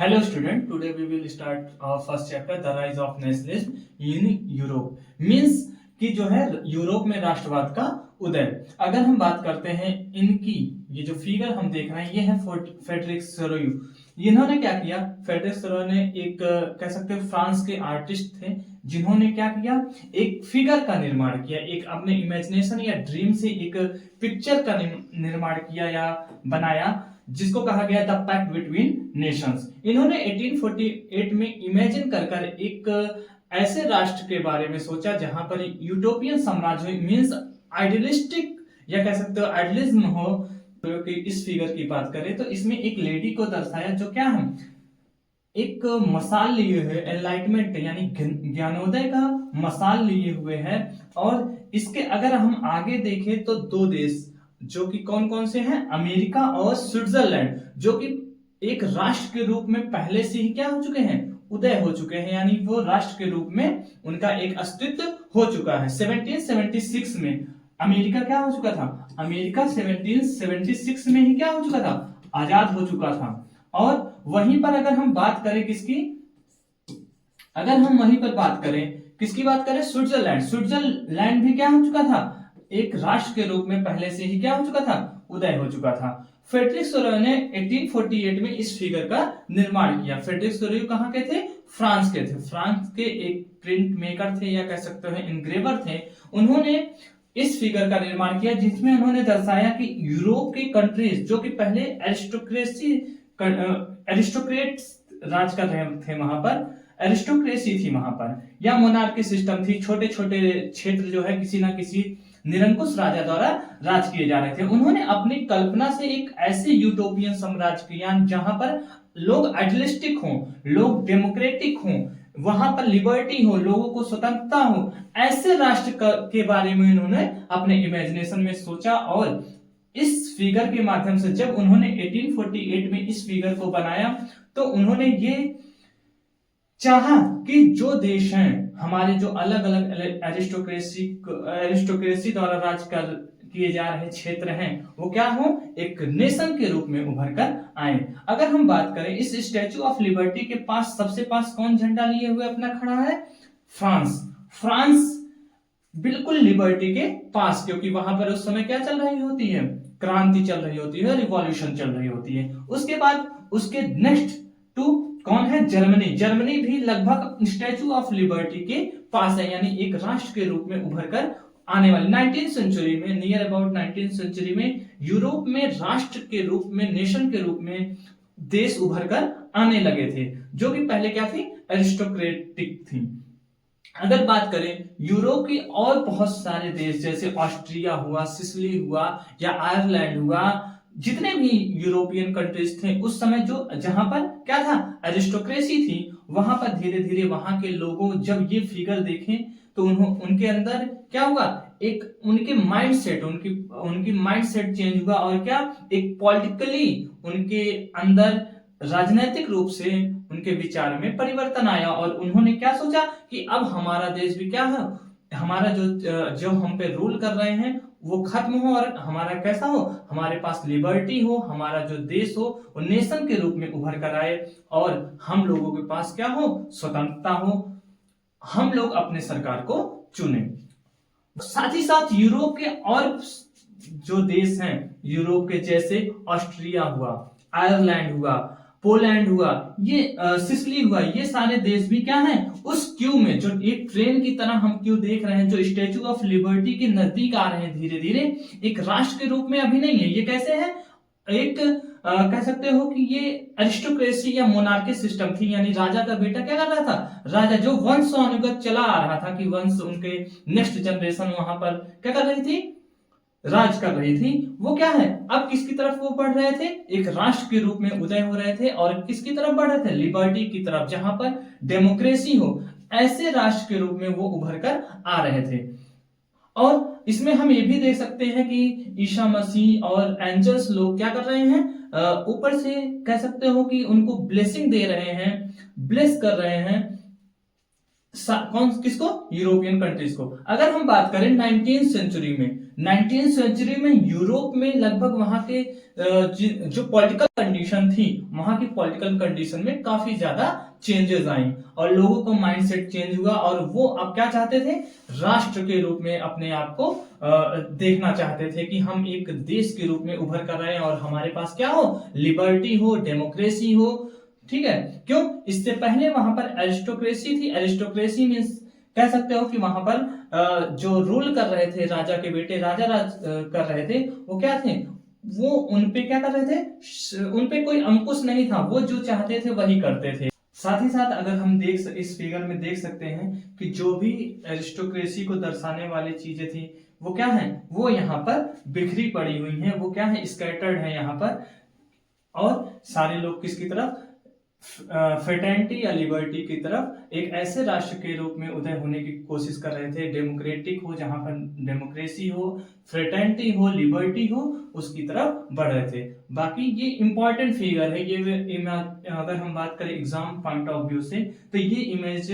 Hello student, today we will start our first chapter, the rise of nationalism in Europe. Means कि जो है Europe में राष्ट्रवाद का उदय। अगर हम बात करते हैं इनकी, ये जो फिगर हम देख रहे हैं ये है फ्रेडरिक सोरोयू। इन्होंने क्या किया, फ्रेडरिक सोरोयू ने एक कह सकते हैं फ्रांस के आर्टिस्ट थे जिन्होंने क्या किया, एक फिगर का निर्माण किया, एक अपने इमेजिनेशन या ड्रीम से एक पिक्चर का निर्माण किया या बनाया जिसको कहा गया द पैक्ट बिटवीन नेशंस। इन्होंने 1848 में इमेजिन कर एक ऐसे राष्ट्र के बारे में सोचा जहां पर यूटोपियन साम्राज्य मींस आइडियलिस्टिक या कह सकते हो आइडियलिज्म हो। तो इस फिगर की बात करें तो इसमें एक लेडी को दर्शाया जो क्या है, एक मसाल लिए हुए, एनलाइटमेंट यानी ज्ञानोदय का मसाल लिए हुए है। और इसके अगर हम आगे देखें तो दो देश जो कि कौन कौन से हैं, अमेरिका और स्विट्जरलैंड, जो कि एक राष्ट्र के रूप में पहले से ही क्या हो चुके हैं, उदय हो चुके हैं, यानी वो राष्ट्र के रूप में उनका एक अस्तित्व हो चुका है। 1776 में अमेरिका क्या हो चुका था, अमेरिका 1776 में ही क्या हो चुका था, आजाद हो चुका था। और वहीं पर अगर हम बात करें किसकी, अगर हम वहीं पर बात करें किसकी बात करें, स्विट्जरलैंड, स्विट्जरलैंड भी क्या हो चुका था, एक राष्ट्र के रूप में पहले से ही क्या हो चुका था, उदय हो चुका था। फ्रेडरिक सोरोयू ने 1848 में इस फिगर का निर्माण किया। फ्रेडरिक सोरोयू कहाँ के थे, फ्रांस के थे। फ्रांस के एक प्रिंट मेकर थे या कह सकते हैं इनग्रेवर थे। उन्होंने इस फिगर का निर्माण किया जिसमें उन्होंने दर्शाया कि यूरोप के कंट्रीज जो कि पहले एरिस्टोक्रेट्स राज कर रहे थे, वहां पर एरिस्टोक्रेसी थी वहां पर, या मोनार्की सिस्टम थी, छोटे छोटे क्षेत्र जो है किसी ना किसी निरंकुश राजा द्वारा राज किए जा रहे थे। उन्होंने अपनी कल्पना से एक ऐसे यूटोपियन साम्राज्य किया जहां पर लोग आइडियलिस्टिक हों, लोग डेमोक्रेटिक हों, वहां पर लिबर्टी हो, लोगों को स्वतंत्रता हो, ऐसे राष्ट्र के बारे में उन्होंने अपने इमेजिनेशन में सोचा। और इस फिगर के माध्यम से जब उन्होंने 1848 में इस फिगर को बनाया तो उन्होंने ये चाहा कि जो देश हैं हमारे, जो अलग अलग एरिस्टोक्रेसी द्वारा राज कर किए जा रहे क्षेत्र हैं, वो क्या हो, एक नेशन के रूप में उभर कर आए। अगर हम बात करें इस स्टैचू ऑफ लिबर्टी के पास सबसे पास कौन झंडा लिए हुए अपना खड़ा है, फ्रांस। फ्रांस बिल्कुल लिबर्टी के पास, क्योंकि वहां पर उस समय क्या चल रही होती है, क्रांति चल रही होती है, रिवॉल्यूशन चल रही होती है। उसके बाद उसके नेक्स्ट टू कौन है, जर्मनी। जर्मनी भी लगभग स्टैचू ऑफ लिबर्टी के पास है, यानी एक राष्ट्र के रूप में उभर कर आने वाली 19th सेंचुरी में, नियर अबाउट 19th सेंचुरी में यूरोप में राष्ट्र के रूप में, नेशन के रूप में देश उभर कर आने लगे थे, जो कि पहले क्या थी, एरिस्टोक्रेटिक थी। अगर बात करें यूरोप के और बहुत सारे देश जैसे ऑस्ट्रिया हुआ, सिसिली हुआ या आयरलैंड हुआ, जितने भी यूरोपियन कंट्रीज थे उस समय जो जहां पर क्या था, एरिस्टोक्रेसी थी, वहां पर धीरे धीरे वहां के लोगों जब ये फिगर देखें तो उनके अंदर क्या हुआ, एक उनके माइंडसेट, उनकी माइंडसेट चेंज हुआ और क्या, एक पॉलिटिकली उनके अंदर राजनीतिक रूप से उनके विचार में परिवर्तन आया। और उन्होंने क्या सोचा कि अब हमारा देश भी क्या है, हमारा जो हम पे रूल कर रहे हैं वो खत्म हो और हमारा कैसा हो, हमारे पास लिबर्टी हो, हमारा जो देश हो वो नेशन के रूप में उभर कर आए और हम लोगों के पास क्या हो, स्वतंत्रता हो, हम लोग अपने सरकार को चुने। साथ ही साथ यूरोप के और जो देश हैं यूरोप के, जैसे ऑस्ट्रिया हुआ, आयरलैंड हुआ, पोलैंड हुआ, ये सिसिली हुआ, ये सारे देश भी क्या हैं, उस क्यू में, जो एक ट्रेन की तरह हम क्यू देख रहे हैं जो स्टैचू ऑफ लिबर्टी के नजदीक आ रहे हैं धीरे धीरे, एक राष्ट्र के रूप में अभी नहीं है, ये कैसे है, एक कह सकते हो कि ये एरिस्टोक्रेसी या मोनार्की सिस्टम थी, यानी राजा का बेटा क्या कर रहा था, राजा जो वंशानुगत चला आ रहा था कि वंश उनके नेक्स्ट जनरेशन वहां पर क्या कर रही थी, राज कर रही थी, वो क्या है, अब किसकी तरफ वो बढ़ रहे थे, एक राष्ट्र के रूप में उदय हो रहे थे और किसकी तरफ बढ़ रहे थे, लिबर्टी की तरफ, जहां पर डेमोक्रेसी हो, ऐसे राष्ट्र के रूप में वो उभर कर आ रहे थे। और इसमें हम ये भी देख सकते हैं कि ईसा मसीह और एंजल्स लोग क्या कर रहे हैं, ऊपर से कह सकते हो कि उनको ब्लेसिंग दे रहे हैं, ब्लेस कर रहे हैं, कौन किसको, यूरोपियन कंट्रीज को। अगर हम बात करें 19th सेंचुरी में, 19th सेंचुरी में यूरोप में लगभग वहां के जो पॉलिटिकल कंडीशन थी, वहां की पॉलिटिकल कंडीशन में काफी ज्यादा चेंजेस आई और लोगों को माइंडसेट चेंज हुआ और वो अब क्या चाहते थे, राष्ट्र के रूप में अपने आप को देखना चाहते थे कि हम एक देश के रूप में उभर कर रहे हैं और हमारे पास क्या हो, लिबर्टी हो, डेमोक्रेसी हो। ठीक है, क्यों? इससे पहले वहां पर एरिस्टोक्रेसी थी। एरिस्टोक्रेसी में कह सकते हो कि वहां पर जो रूल कर रहे थे, राजा के बेटे राजा राज कर रहे थे, वो क्या थे, वो उनपे क्या कर रहे थे, उनपे कोई अंकुश नहीं था, वो जो चाहते थे वही करते थे। साथ ही साथ अगर हम इस फिगर में देख सकते हैं कि जो भी एरिस्टोक्रेसी को दर्शाने वाली चीजें थी वो क्या है, वो यहाँ पर बिखरी पड़ी हुई हैं, वो क्या है, स्कैटर्ड है यहाँ पर। और सारे लोग किसकी तरफ, फ्रेटर्निटी या लिबर्टी की तरफ, एक ऐसे राष्ट्र के रूप में उदय होने की कोशिश कर रहे थे, डेमोक्रेटिक हो, जहां पर डेमोक्रेसी हो, फ्रेटर्निटी हो, लिबर्टी हो, उसकी तरफ बढ़ रहे थे। बाकी ये इंपॉर्टेंट फिगर है, ये अगर हम बात करें एग्जाम पॉइंट ऑफ व्यू से, तो ये इमेज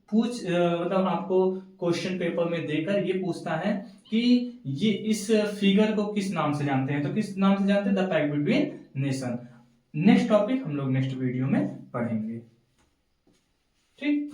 मतलब आपको क्वेश्चन पेपर में देकर ये पूछता है कि ये इस फिगर को किस नाम से जानते हैं, तो किस नाम से जानते हैं, the pact between nation. Next topic हम लोग नेक्स्ट वीडियो में पढ़ेंगे। ठीक।